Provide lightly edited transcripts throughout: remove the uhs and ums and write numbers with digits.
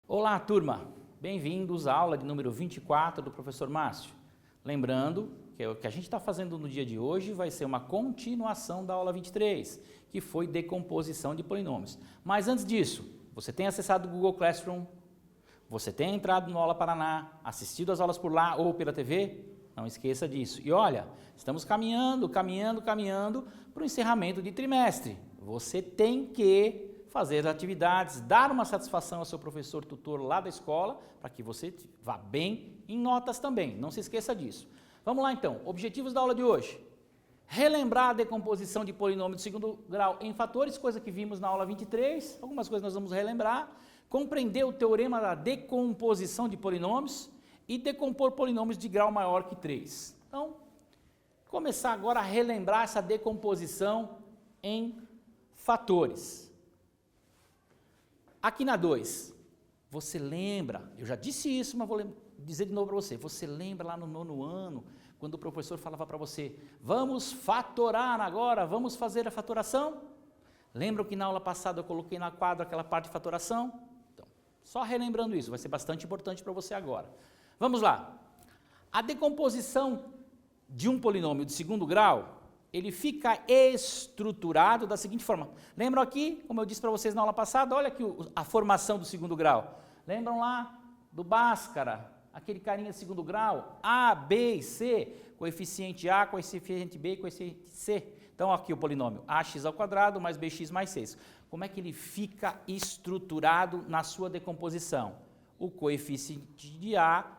Olá, turma! Bem-vindos à aula de número 24 do professor Márcio. Lembrando que o que a gente está fazendo no dia de hoje vai ser uma continuação da aula 23, que foi decomposição de polinômios. Mas antes disso, você tem acessado o Google Classroom? Você tem entrado no Aula Paraná, assistido as aulas por lá ou pela TV? Não esqueça disso. E olha, estamos caminhando para o encerramento de trimestre. Você tem que fazer as atividades, dar uma satisfação ao seu professor tutor lá da escola, para que você vá bem em notas também. Não se esqueça disso. Vamos lá então, objetivos da aula de hoje. Relembrar a decomposição de polinômio de segundo grau em fatores, coisa que vimos na aula 23, algumas coisas nós vamos relembrar. Compreender o teorema da decomposição de polinômios e decompor polinômios de grau maior que 3. Então, começar agora a relembrar essa decomposição em fatores. Aqui na 2, você lembra, eu já disse isso, mas vou dizer de novo para você lembra lá no 9º ano, quando o professor falava para você, vamos fatorar agora, vamos fazer a fatoração? Lembram que na aula passada eu coloquei na quadra aquela parte de fatoração? Então, só relembrando isso, vai ser bastante importante para você agora. Vamos lá. A decomposição de um polinômio de segundo grau, ele fica estruturado da seguinte forma. Lembram aqui, como eu disse para vocês na aula passada, olha aqui a formação do segundo grau. Lembram lá do Bhaskara, aquele carinha de segundo grau, A, B e C, coeficiente A, coeficiente B e coeficiente C. Então, aqui o polinômio ax² mais bx mais 6. Como é que ele fica estruturado na sua decomposição? O coeficiente de A,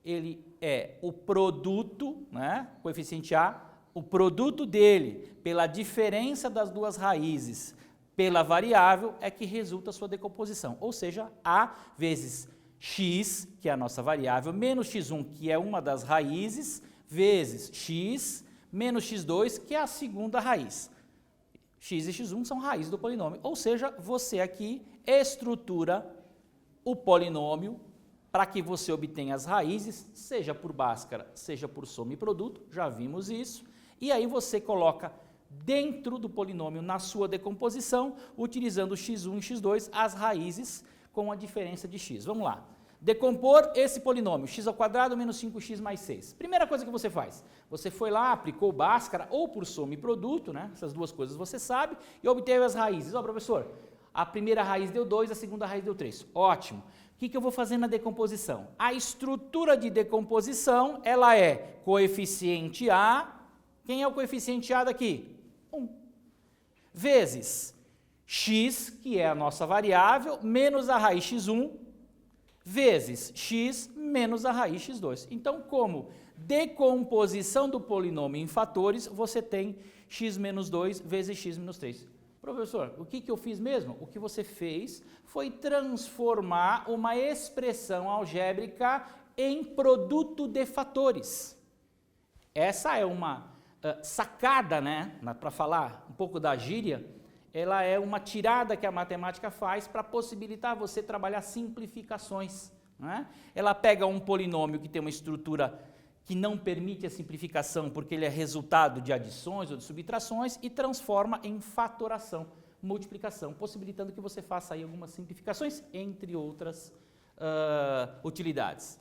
ele é o produto, né? Coeficiente A, o produto dele pela diferença das duas raízes pela variável é que resulta a sua decomposição. Ou seja, A vezes x, que é a nossa variável, menos x1, que é uma das raízes, vezes x, menos x2, que é a segunda raiz. X e x1 são raízes do polinômio. Ou seja, você aqui estrutura o polinômio para que você obtenha as raízes, seja por Bhaskara, seja por soma e produto, já vimos isso. E aí você coloca dentro do polinômio, na sua decomposição, utilizando x1 e x2, as raízes com a diferença de x. Vamos lá. Decompor esse polinômio, x² menos 5x mais 6. Primeira coisa que você faz, você foi lá, aplicou Bhaskara ou por soma e produto, né? Essas duas coisas você sabe, e obteve as raízes. Ó, professor, a primeira raiz deu 2, a segunda raiz deu 3. Ótimo. O que eu vou fazer na decomposição? A estrutura de decomposição, ela é coeficiente A. Quem é o coeficiente A daqui? 1. Vezes x, que é a nossa variável, menos a raiz x1, vezes x menos a raiz x2. Então, como decomposição do polinômio em fatores, você tem x menos 2 vezes x menos 3. Professor, o que eu fiz mesmo? O que você fez foi transformar uma expressão algébrica em produto de fatores. Essa é uma sacada, né, para falar um pouco da gíria, ela é uma tirada que a matemática faz para possibilitar você trabalhar simplificações, né? Ela pega um polinômio que tem uma estrutura que não permite a simplificação porque ele é resultado de adições ou de subtrações e transforma em fatoração, multiplicação, possibilitando que você faça aí algumas simplificações, entre outras utilidades.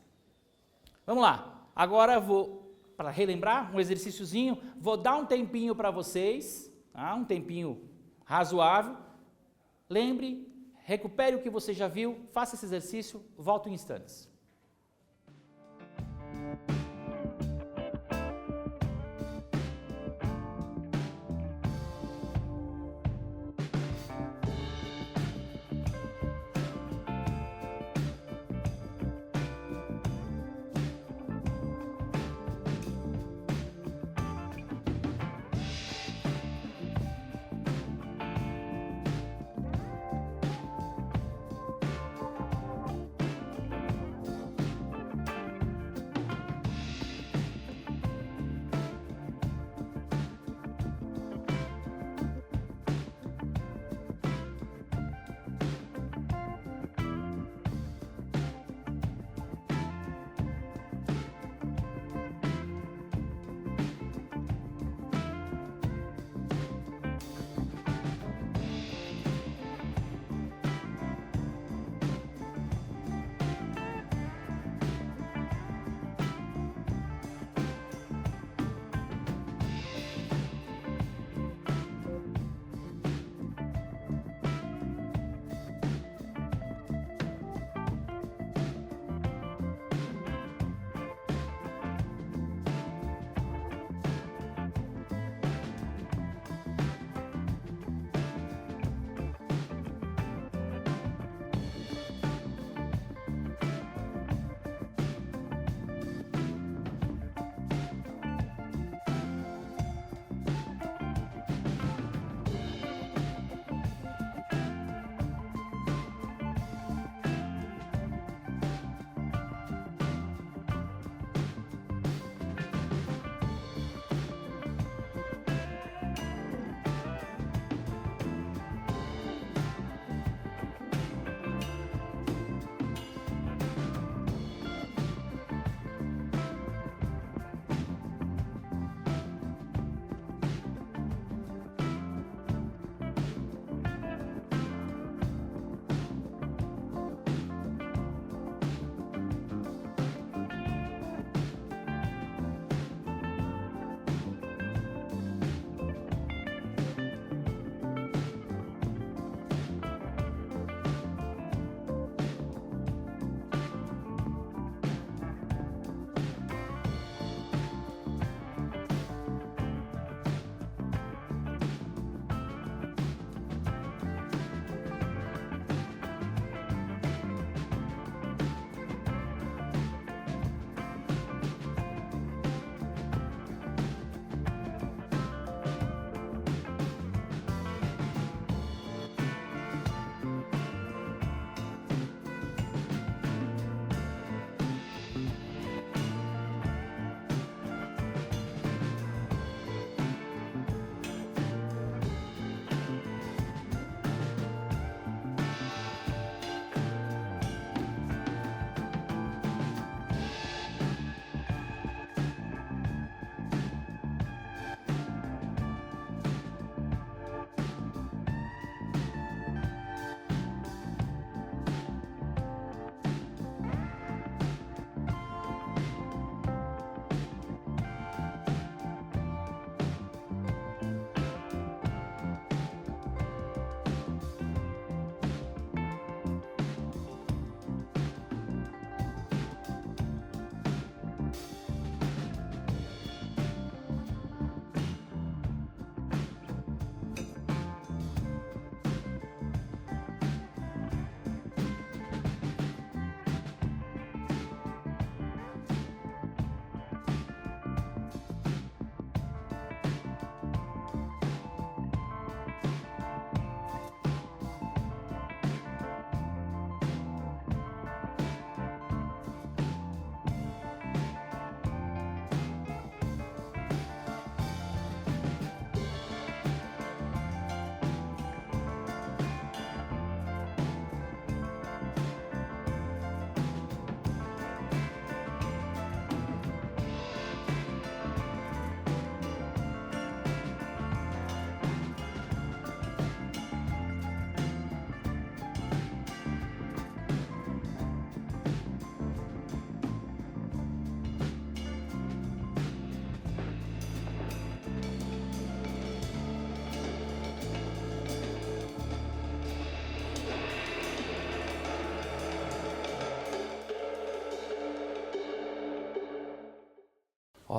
Vamos lá, agora eu vou, para relembrar, um exercíciozinho, vou dar um tempinho para vocês, tá? Um tempinho razoável. Lembre, recupere o que você já viu, faça esse exercício, volto em instantes.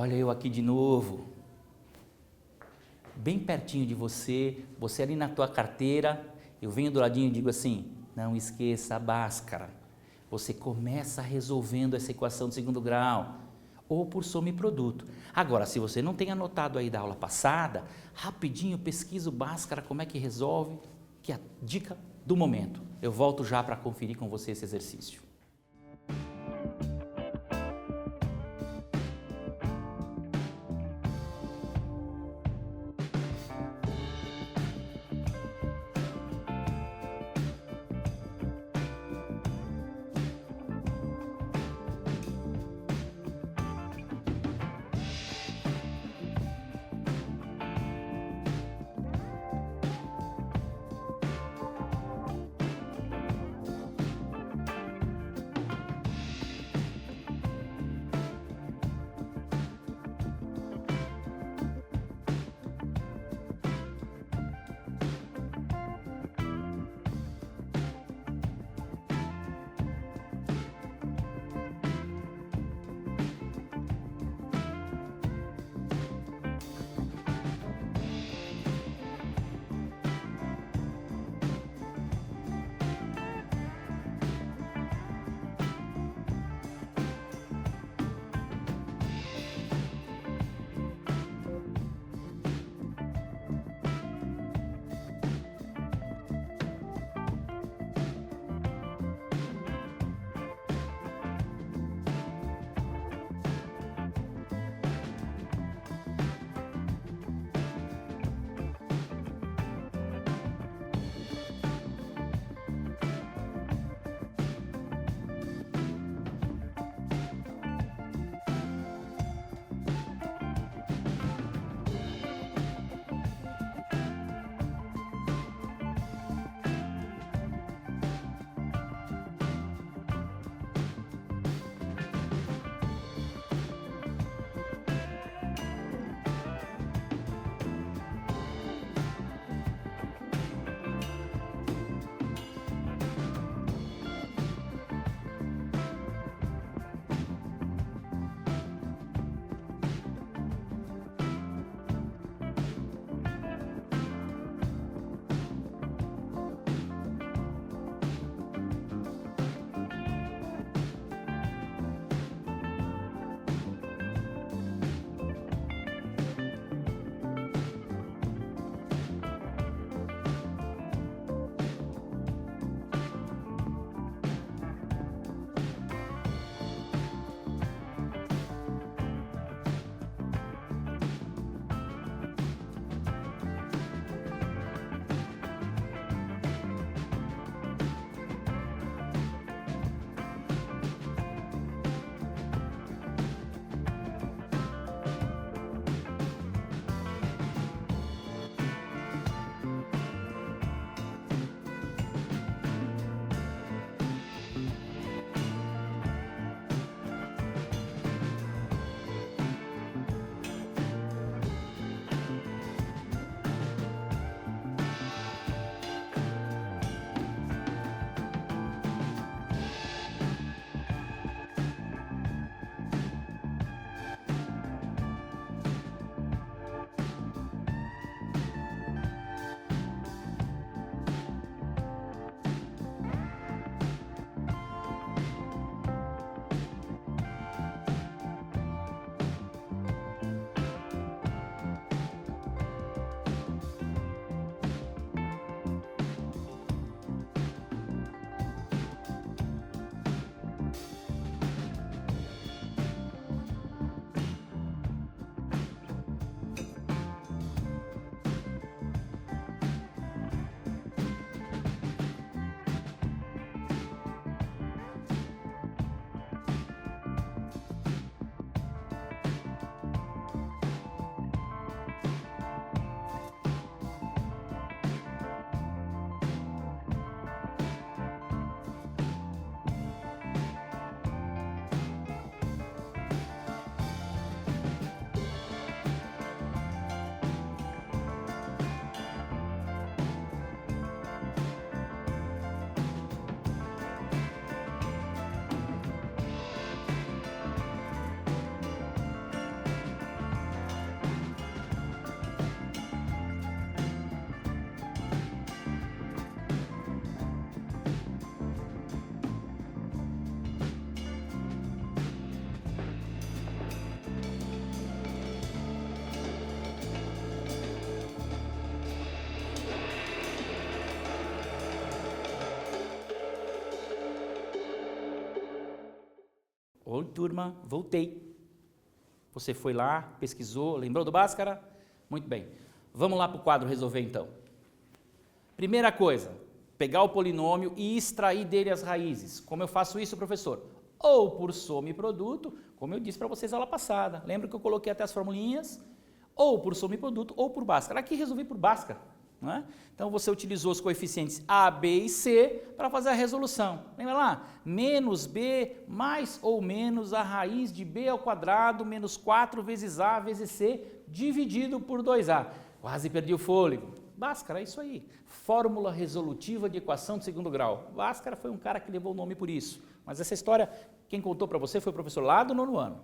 Olha eu aqui de novo, bem pertinho de você, você ali na tua carteira, eu venho do ladinho e digo assim, não esqueça a Bhaskara. Você começa resolvendo essa equação de segundo grau, ou por soma e produto. Agora, se você não tem anotado aí da aula passada, rapidinho pesquisa o Bhaskara, como é que resolve, que é a dica do momento. Eu volto já para conferir com você esse exercício. Oi, turma, voltei. Você foi lá, pesquisou, lembrou do Bhaskara? Muito bem. Vamos lá para o quadro resolver então. Primeira coisa, pegar o polinômio e extrair dele as raízes. Como eu faço isso, professor? Ou por soma e produto, como eu disse para vocês na aula passada. Lembra que eu coloquei até as formulinhas? Ou por soma e produto, ou por Bhaskara. Aqui resolvi por Bhaskara. Não é? Então você utilizou os coeficientes A, B e C para fazer a resolução. Lembra lá? Menos B mais ou menos a raiz de B ao quadrado menos 4 vezes A vezes C dividido por 2A. Quase perdi o fôlego. Bhaskara, é isso aí. Fórmula resolutiva de equação de segundo grau. Bhaskara foi um cara que levou o nome por isso. Mas essa história, quem contou para você foi o professor lá do 9º ano.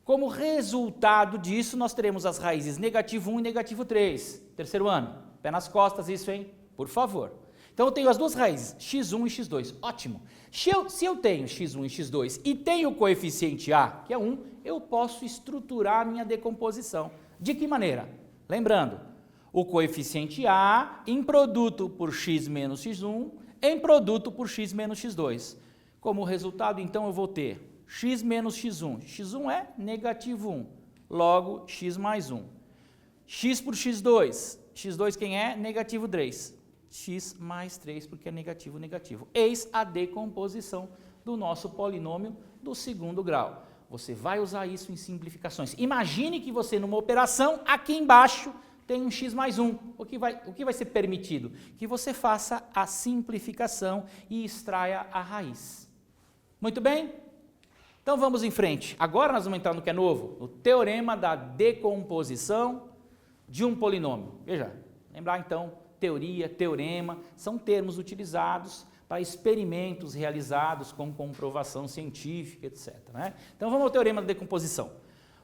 Como resultado disso, nós teremos as raízes negativo 1 e negativo 3. 3º ano. Pé nas costas isso, hein? Por favor. Então eu tenho as duas raízes, x1 e x2. Ótimo. Se eu tenho x1 e x2 e tenho o coeficiente A, que é 1, eu posso estruturar a minha decomposição. De que maneira? Lembrando, o coeficiente A em produto por x menos x1 em produto por x menos x2. Como resultado, então, eu vou ter x menos x1. x1 é negativo 1, logo x mais 1. X por x2. x2 quem é? Negativo 3. X mais 3 porque é negativo, negativo. Eis a decomposição do nosso polinômio do segundo grau. Você vai usar isso em simplificações. Imagine que você, numa operação, aqui embaixo, tem um x mais 1. O que vai ser permitido? Que você faça a simplificação e extraia a raiz. Muito bem? Então vamos em frente. Agora nós vamos entrar no que é novo, o teorema da decomposição de um polinômio. Veja, lembrar então, teoria, teorema, são termos utilizados para experimentos realizados com comprovação científica, etc. Né? Então vamos ao teorema da decomposição.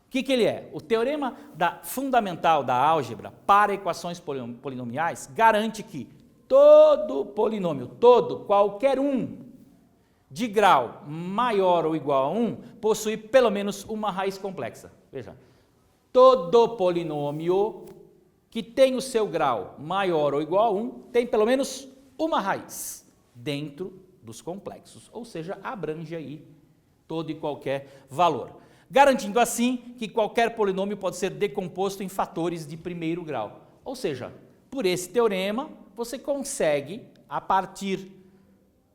O que ele é? O teorema fundamental da álgebra para equações polinomiais garante que todo polinômio, qualquer um, de grau maior ou igual a 1, possui pelo menos uma raiz complexa. Veja, todo polinômio que tem o seu grau maior ou igual a 1 tem pelo menos uma raiz dentro dos complexos, ou seja, abrange aí todo e qualquer valor. Garantindo assim que qualquer polinômio pode ser decomposto em fatores de primeiro grau. Ou seja, por esse teorema, você consegue, a partir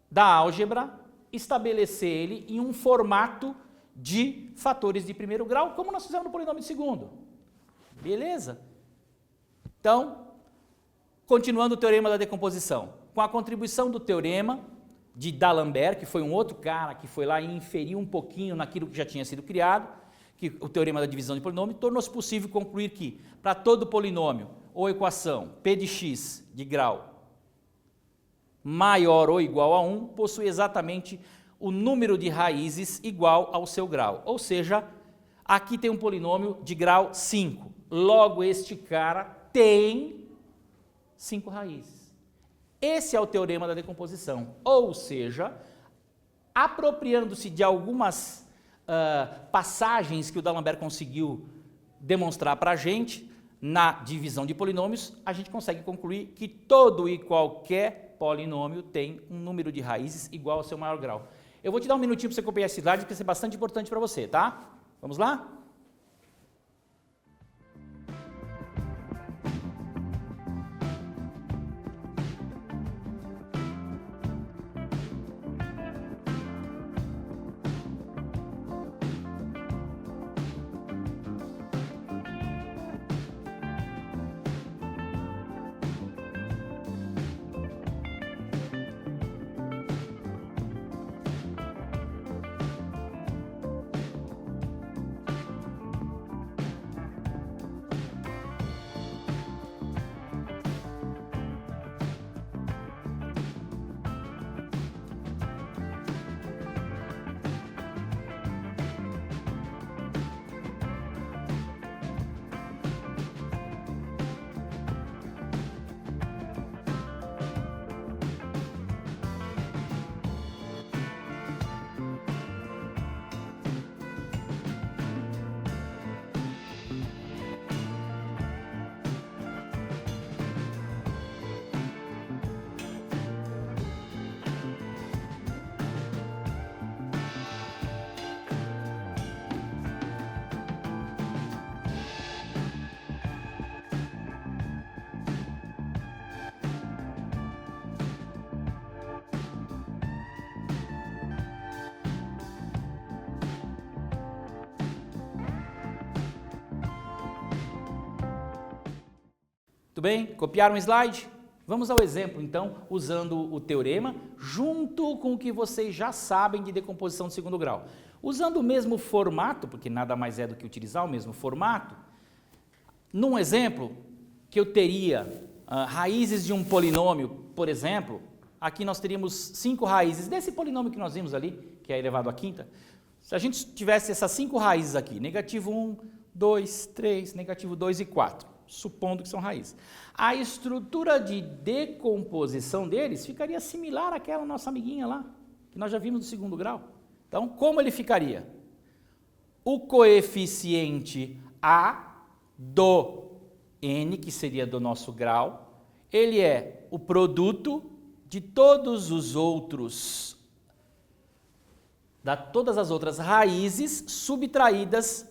da álgebra, estabelecer ele em um formato de fatores de primeiro grau, como nós fizemos no polinômio de segundo. Beleza? Então, continuando o teorema da decomposição, com a contribuição do teorema de D'Alembert, que foi um outro cara que foi lá e inferiu um pouquinho naquilo que já tinha sido criado, que o teorema da divisão de polinômio, tornou-se possível concluir que, para todo polinômio ou equação p de x de grau maior ou igual a 1, possui exatamente o número de raízes igual ao seu grau. Ou seja, aqui tem um polinômio de grau 5. Logo, este cara tem 5 raízes. Esse é o teorema da decomposição, ou seja, apropriando-se de algumas passagens que o D'Alembert conseguiu demonstrar para a gente, na divisão de polinômios, a gente consegue concluir que todo e qualquer polinômio tem um número de raízes igual ao seu maior grau. Eu vou te dar um minutinho para você copiar esse slide, porque isso é bastante importante para você, tá? Vamos lá? Tudo bem? Copiaram o slide? Vamos ao exemplo, então, usando o teorema, junto com o que vocês já sabem de decomposição de segundo grau. Usando o mesmo formato, porque nada mais é do que utilizar o mesmo formato, num exemplo que eu teria raízes de um polinômio, por exemplo, aqui nós teríamos 5 raízes desse polinômio que nós vimos ali, que é elevado à quinta. Se a gente tivesse essas 5 raízes aqui, negativo 1, 2, 3, negativo 2 e 4, supondo que são raízes. A estrutura de decomposição deles ficaria similar àquela nossa amiguinha lá, que nós já vimos no segundo grau. Então, como ele ficaria? O coeficiente A do N, que seria do nosso grau, ele é o produto de todos os outros, todas as outras raízes subtraídas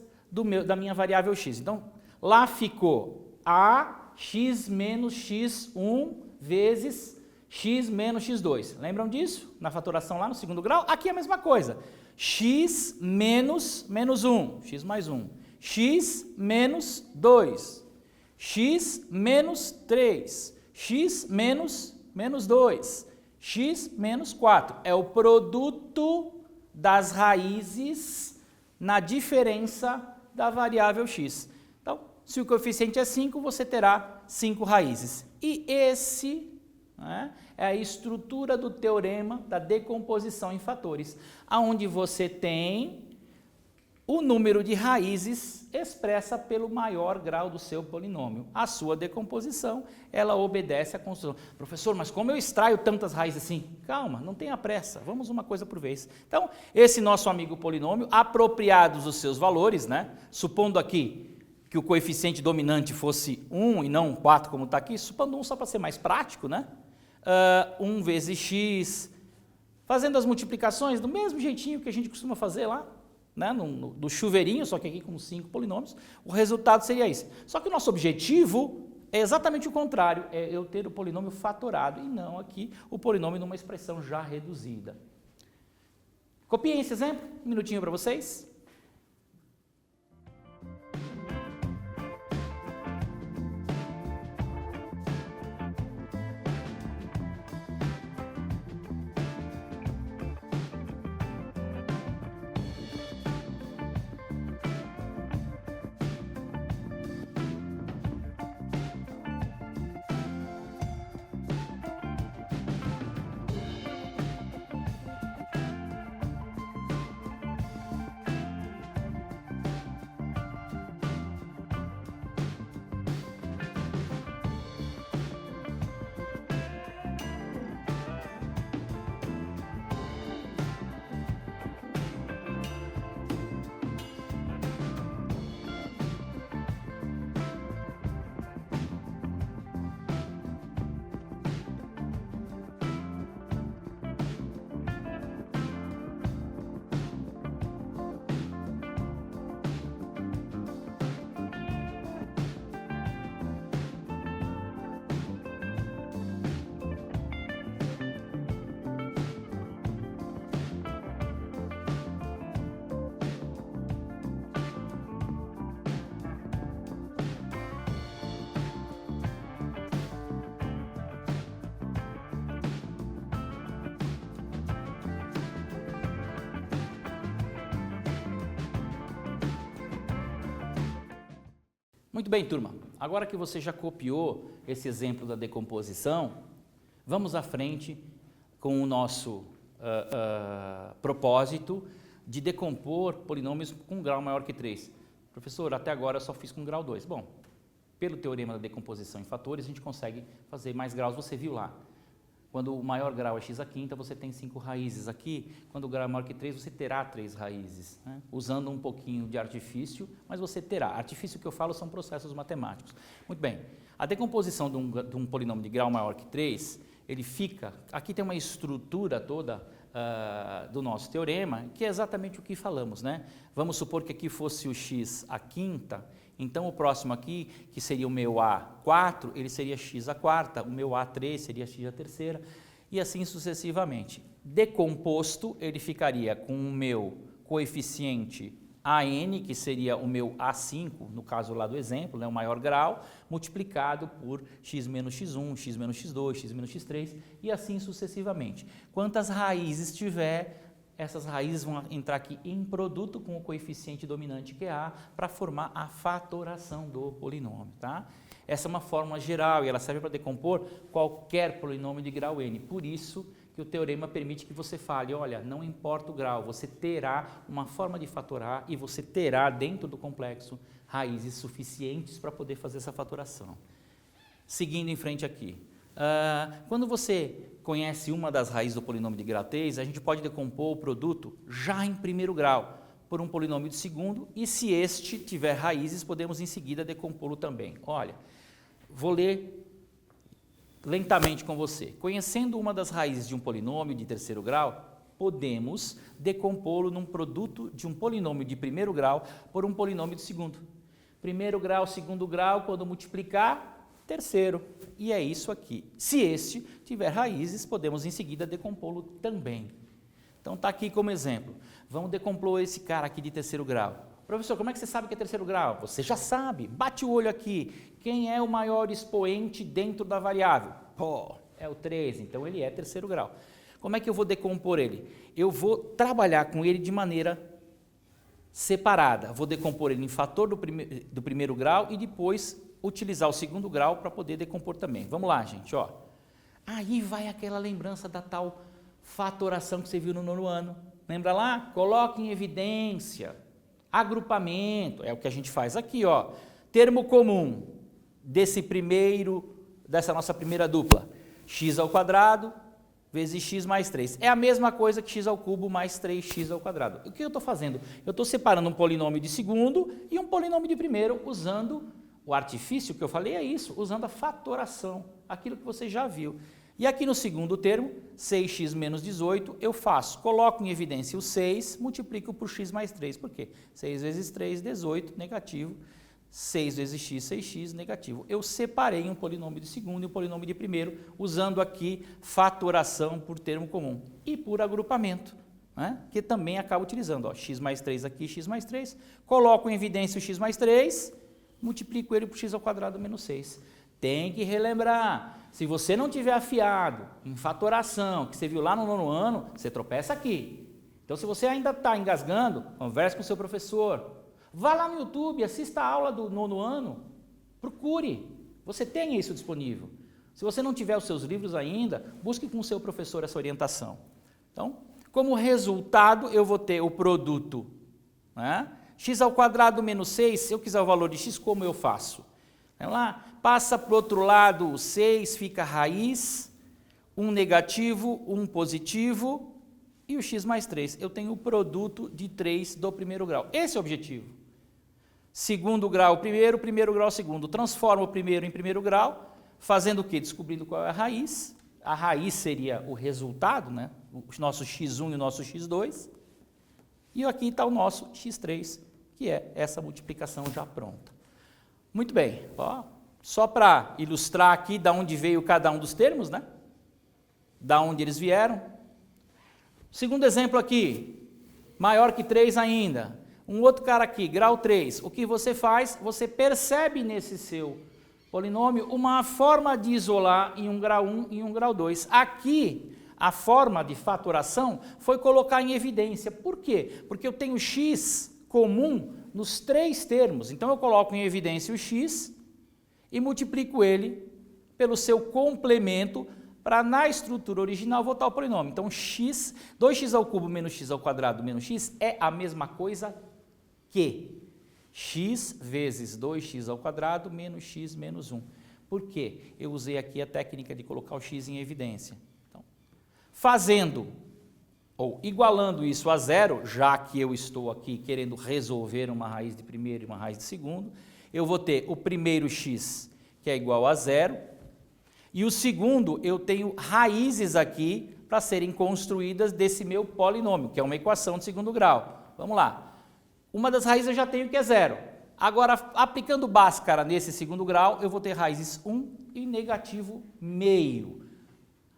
da minha variável x. Então, lá ficou ax menos x1 vezes x menos x2. Lembram disso? Na fatoração lá no segundo grau? Aqui é a mesma coisa. X menos 1, x mais 1. X menos 2. X menos 3. X menos 2. X menos 4. É o produto das raízes na diferença da variável x. Então, se o coeficiente é 5, você terá 5 raízes. E esse é a estrutura do teorema da decomposição em fatores, onde você tem o número de raízes expressa pelo maior grau do seu polinômio. A sua decomposição, ela obedece à construção. Professor, mas como eu extraio tantas raízes assim? Calma, não tenha pressa, vamos uma coisa por vez. Então, esse nosso amigo polinômio, apropriados os seus valores, supondo aqui que o coeficiente dominante fosse 1 e não 4 como está aqui, supondo 1 só para ser mais prático, 1 vezes x, fazendo as multiplicações do mesmo jeitinho que a gente costuma fazer lá, do chuveirinho, só que aqui com 5 polinômios, o resultado seria esse. Só que o nosso objetivo é exatamente o contrário, é eu ter o polinômio fatorado e não aqui o polinômio numa expressão já reduzida. Copiem esse exemplo, um minutinho para vocês. Muito bem, turma. Agora que você já copiou esse exemplo da decomposição, vamos à frente com o nosso propósito de decompor polinômios com grau maior que 3. Professor, até agora eu só fiz com grau 2. Bom, pelo teorema da decomposição em fatores, a gente consegue fazer mais graus, você viu lá. Quando o maior grau é x à quinta, você tem 5 raízes aqui. Quando o grau é maior que 3, você terá 3 raízes. Usando um pouquinho de artifício, mas você terá. Artifício que eu falo são processos matemáticos. Muito bem. A decomposição de um polinômio de grau maior que 3, ele fica... Aqui tem uma estrutura toda do nosso teorema, que é exatamente o que falamos, Vamos supor que aqui fosse o x à quinta, então o próximo aqui, que seria o meu A4, ele seria x à quarta, o meu A3 seria x à terceira, e assim sucessivamente. Decomposto, ele ficaria com o meu coeficiente AN, que seria o meu A5, no caso lá do exemplo, né, o maior grau, multiplicado por x menos x1, x menos x2, x menos x3 e assim sucessivamente. Quantas raízes tiver, essas raízes vão entrar aqui em produto com o coeficiente dominante que é A para formar a fatoração do polinômio, tá? Essa é uma fórmula geral e ela serve para decompor qualquer polinômio de grau n. Por isso que o teorema permite que você fale, olha, não importa o grau, você terá uma forma de fatorar e você terá dentro do complexo raízes suficientes para poder fazer essa fatoração. Seguindo em frente aqui. Quando você conhece uma das raízes do polinômio de grau 3, a gente pode decompor o produto já em primeiro grau por um polinômio de segundo e se este tiver raízes, podemos em seguida decompô-lo também. Olha, vou ler lentamente com você. Conhecendo uma das raízes de um polinômio de terceiro grau, podemos decompô-lo num produto de um polinômio de primeiro grau por um polinômio de segundo. Primeiro grau, segundo grau, quando multiplicar, terceiro. E é isso aqui. Se este tiver raízes, podemos em seguida decompô-lo também. Então está aqui como exemplo. Vamos decompor esse cara aqui de terceiro grau. Professor, como é que você sabe que é terceiro grau? Você já sabe. Bate o olho aqui. Quem é o maior expoente dentro da variável? Pô, é o 3, então ele é terceiro grau. Como é que eu vou decompor ele? Eu vou trabalhar com ele de maneira separada. Vou decompor ele em fator do primeiro grau e depois utilizar o segundo grau para poder decompor também. Vamos lá, gente. Ó. Aí vai aquela lembrança da tal fatoração que você viu no nono ano. Lembra lá? Coloque em evidência. Agrupamento, é o que a gente faz aqui, ó. Termo comum dessa nossa primeira dupla, x ao quadrado vezes x mais 3. É a mesma coisa que x ao cubo mais 3x ao quadrado. O que eu estou fazendo? Eu estou separando um polinômio de segundo e um polinômio de primeiro, usando o artifício que eu falei, é isso, usando a fatoração, aquilo que você já viu. E aqui no segundo termo, 6x menos 18, eu coloco em evidência o 6, multiplico por x mais 3. Por quê? 6 vezes 3, 18, negativo. 6 vezes x, 6x, negativo. Eu separei um polinômio de segundo e um polinômio de primeiro, usando aqui fatoração por termo comum. E por agrupamento, né? Que também acabo utilizando. Ó, x mais 3 aqui, x mais 3. Coloco em evidência o x mais 3, multiplico ele por x ao quadrado menos 6. Tem que relembrar. Se você não tiver afiado em fatoração, que você viu lá no nono ano, você tropeça aqui. Então, se você ainda está engasgando, converse com o seu professor. Vá lá no YouTube, assista a aula do nono ano, procure. Você tem isso disponível. Se você não tiver os seus livros ainda, busque com o seu professor essa orientação. Então, como resultado, eu vou ter o produto, né? X ao quadrado menos 6, se eu quiser o valor de x, como eu faço? Vamos lá, passa para o outro lado o 6, fica raiz, um negativo, um positivo e o x mais 3. Eu tenho o produto de 3 do primeiro grau. Esse é o objetivo. Segundo grau primeiro, primeiro grau segundo. Transforma o primeiro em primeiro grau, fazendo o quê? Descobrindo qual é a raiz. A raiz seria o resultado, né? O nosso x1 e o nosso x2. E aqui está o nosso x3, que é essa multiplicação já pronta. Muito bem, ó, só para ilustrar aqui de onde veio cada um dos termos, né? Da onde eles vieram. Segundo exemplo aqui, maior que 3 ainda. Um outro cara aqui, grau 3. O que você faz? Você percebe nesse seu polinômio uma forma de isolar em um grau 1 e um grau 2. Aqui, a forma de fatoração foi colocar em evidência. Por quê? Porque eu tenho x comum nos 3 termos. Então, eu coloco em evidência o x e multiplico ele pelo seu complemento para, na estrutura original, voltar ao polinômio. Então, 2x ao cubo menos x ao quadrado menos x é a mesma coisa que x vezes 2x ao quadrado menos x menos 1. Por quê? Eu usei aqui a técnica de colocar o x em evidência. Então, fazendo ou igualando isso a zero, já que eu estou aqui querendo resolver uma raiz de primeiro e uma raiz de segundo, eu vou ter o primeiro x, que é igual a zero, e o segundo, eu tenho raízes aqui para serem construídas desse meu polinômio, que é uma equação de segundo grau. Vamos lá. Uma das raízes eu já tenho que é zero. Agora, aplicando Bhaskara nesse segundo grau, eu vou ter raízes 1 e negativo meio.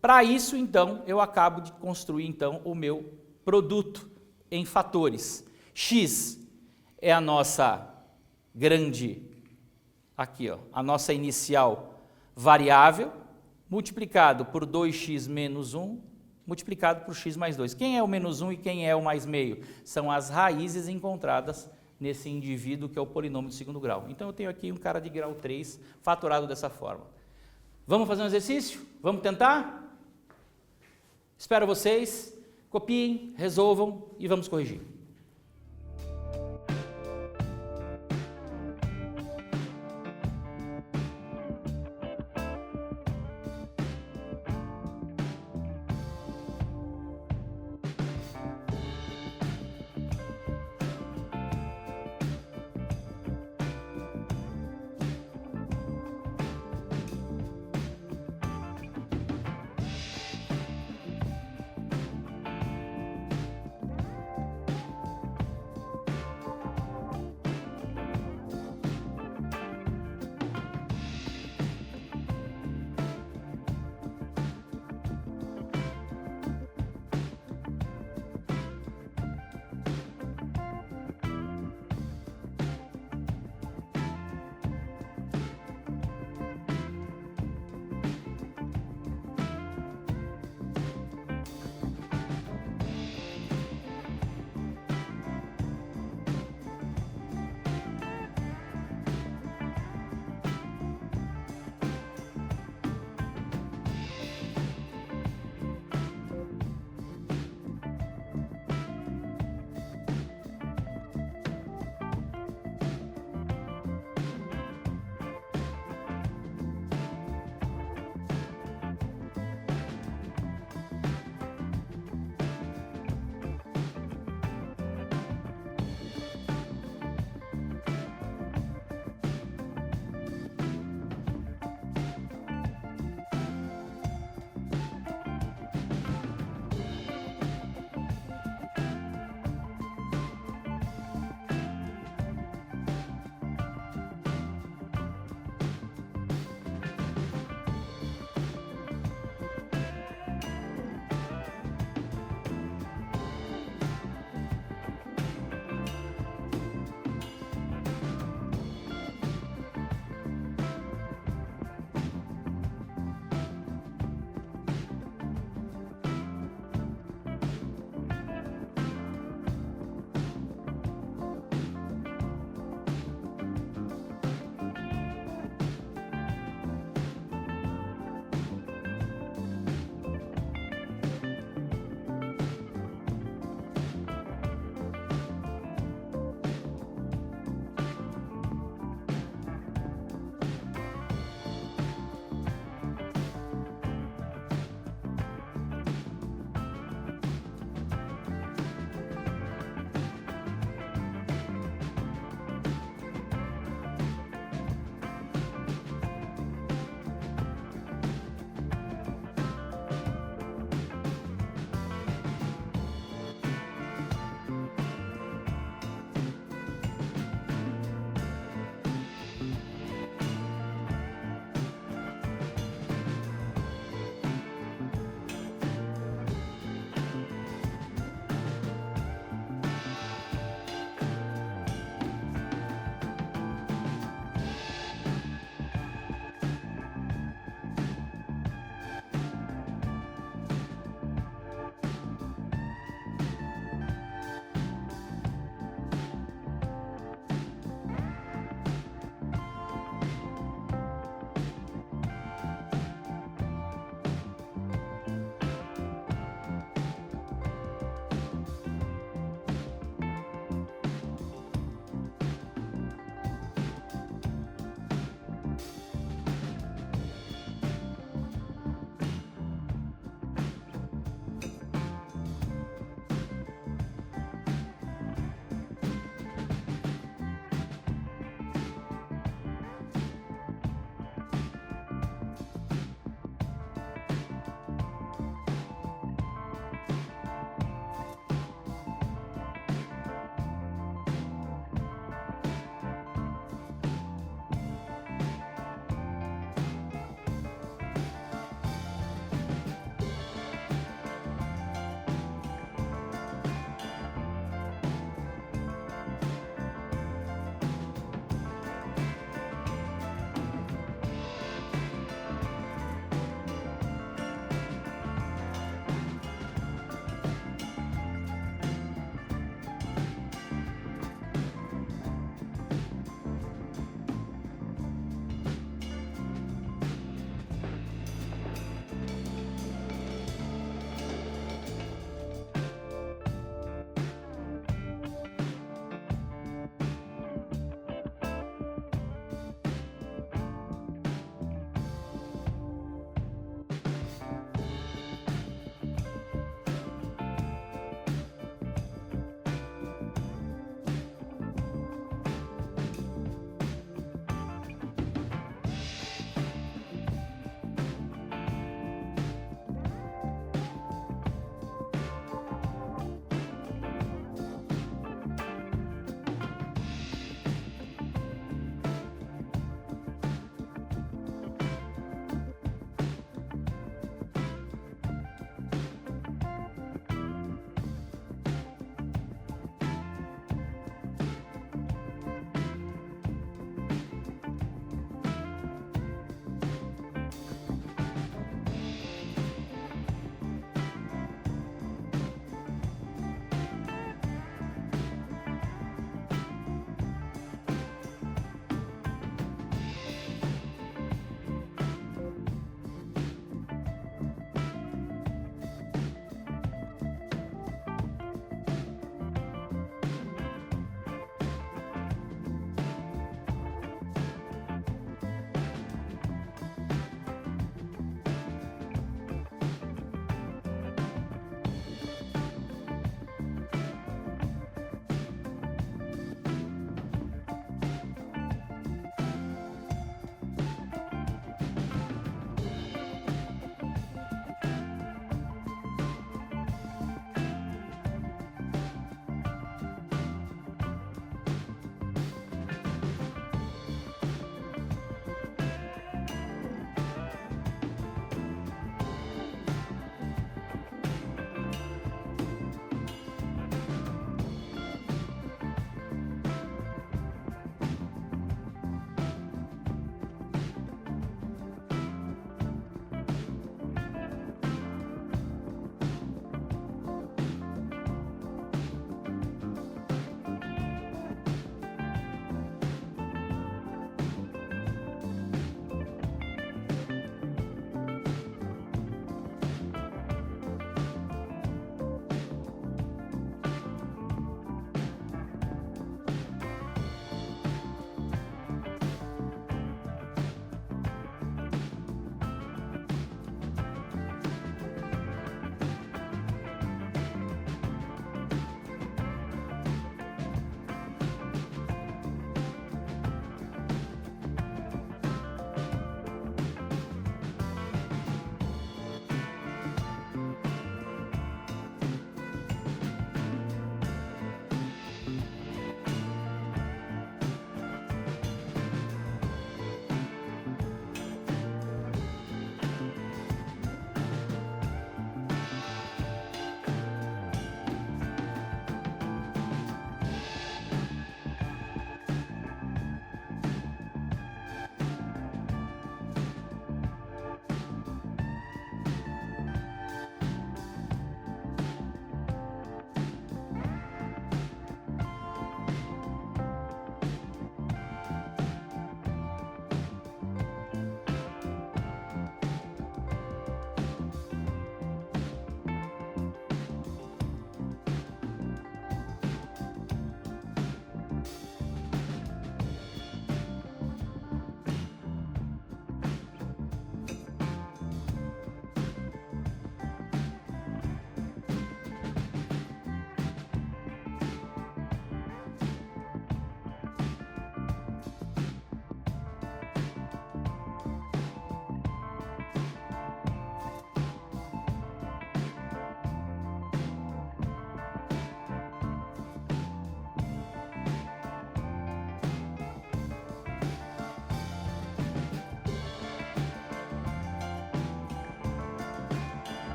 Para isso, então, eu acabo de construir então, o meu produto em fatores. X, é a nossa grande, aqui ó, a nossa inicial variável, multiplicado por 2x menos 1, multiplicado por x mais 2. Quem é o menos 1 e quem é o mais meio? São as raízes encontradas nesse indivíduo que é o polinômio de segundo grau. Então eu tenho aqui um cara de grau 3 fatorado dessa forma. Vamos fazer um exercício? Vamos tentar? Espero vocês. Copiem, resolvam e vamos corrigir.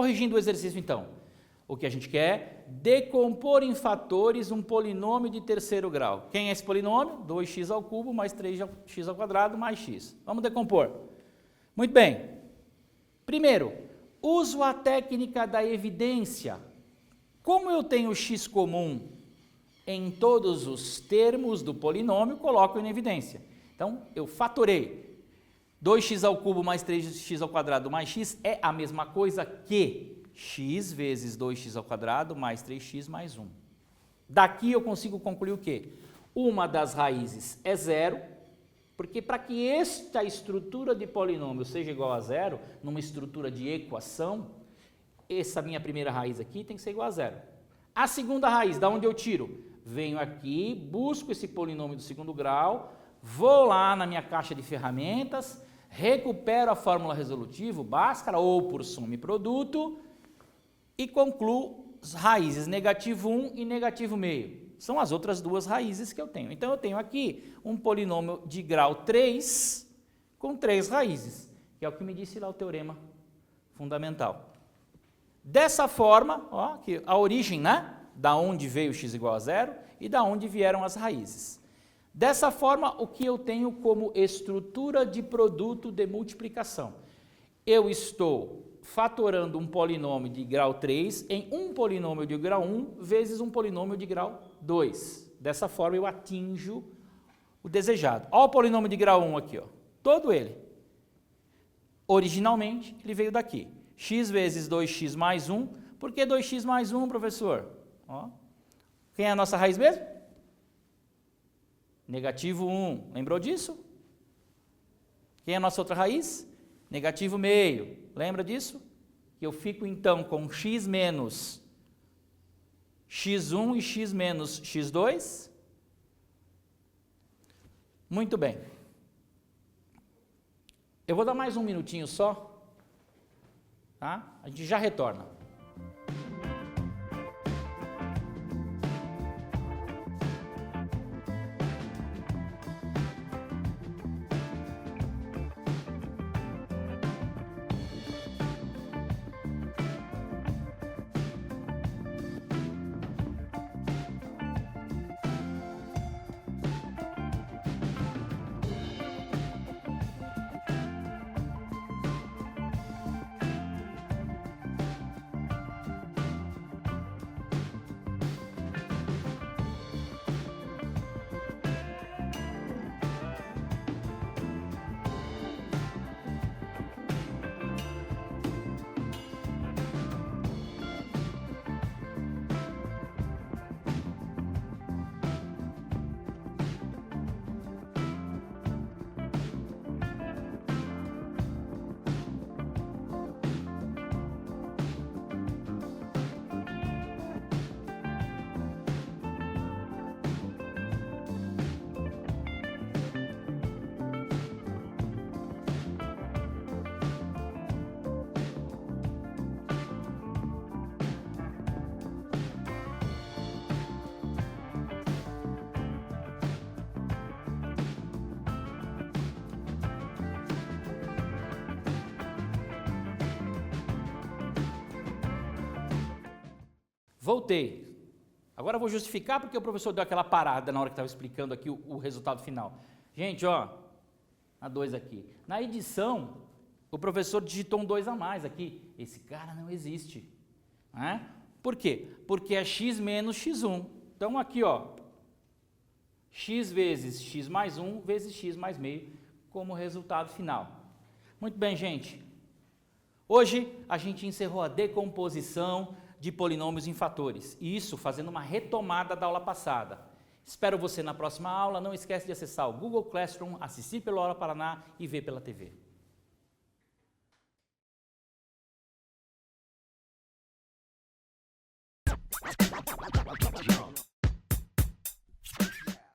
Corrigindo o exercício então, o que a gente quer? Decompor em fatores um polinômio de terceiro grau. Quem é esse polinômio? 2x ao cubo mais 3x ao quadrado mais x. Vamos decompor. Muito bem. Primeiro, uso a técnica da evidência. Como eu tenho x comum em todos os termos do polinômio, coloco em evidência. Então, eu fatorei. 2x ao cubo mais 3x ao quadrado mais x é a mesma coisa que x vezes 2x ao quadrado mais 3x mais 1. Daqui eu consigo concluir o quê? Uma das raízes é zero, porque para que esta estrutura de polinômio seja igual a zero, numa estrutura de equação, essa minha primeira raiz aqui tem que ser igual a zero. A segunda raiz, da onde eu tiro? Venho aqui, busco esse polinômio do segundo grau, vou lá na minha caixa de ferramentas, recupero a fórmula resolutiva, Bhaskara, ou por soma e produto, e concluo as raízes negativo 1 e negativo meio. São as outras duas raízes que eu tenho. Então, eu tenho aqui um polinômio de grau 3 com 3 raízes, que é o que me disse lá o teorema fundamental. Dessa forma, ó, aqui, a origem, né? Da onde veio x igual a zero e da onde vieram as raízes. Dessa forma, o que eu tenho como estrutura de produto de multiplicação? Eu estou fatorando um polinômio de grau 3 em um polinômio de grau 1 vezes um polinômio de grau 2. Dessa forma, eu atinjo o desejado. Olha o polinômio de grau 1 aqui, ó, todo ele. Originalmente, ele veio daqui. X vezes 2x mais 1. Por que 2x mais 1, professor? Ó. Quem é a nossa raiz mesmo? Negativo 1. Lembrou disso? Quem é a nossa outra raiz? Negativo meio. Lembra disso? Que eu fico então com x menos x1 e x menos x2. Muito bem. Eu vou dar mais um minutinho só, tá? A gente já retorna. Voltei. Agora eu vou justificar porque o professor deu aquela parada na hora que estava explicando aqui o resultado final. Gente, ó, a 2 aqui. Na edição, o professor digitou um 2 a mais aqui. Esse cara não existe. Né? Por quê? Porque é x menos x1. Então aqui, ó, x vezes x mais 1 vezes x mais meio como resultado final. Muito bem, gente. Hoje a gente encerrou a decomposição de polinômios em fatores. E isso fazendo uma retomada da aula passada. Espero você na próxima aula. Não esquece de acessar o Google Classroom, assistir pelo Aula Paraná e ver pela TV.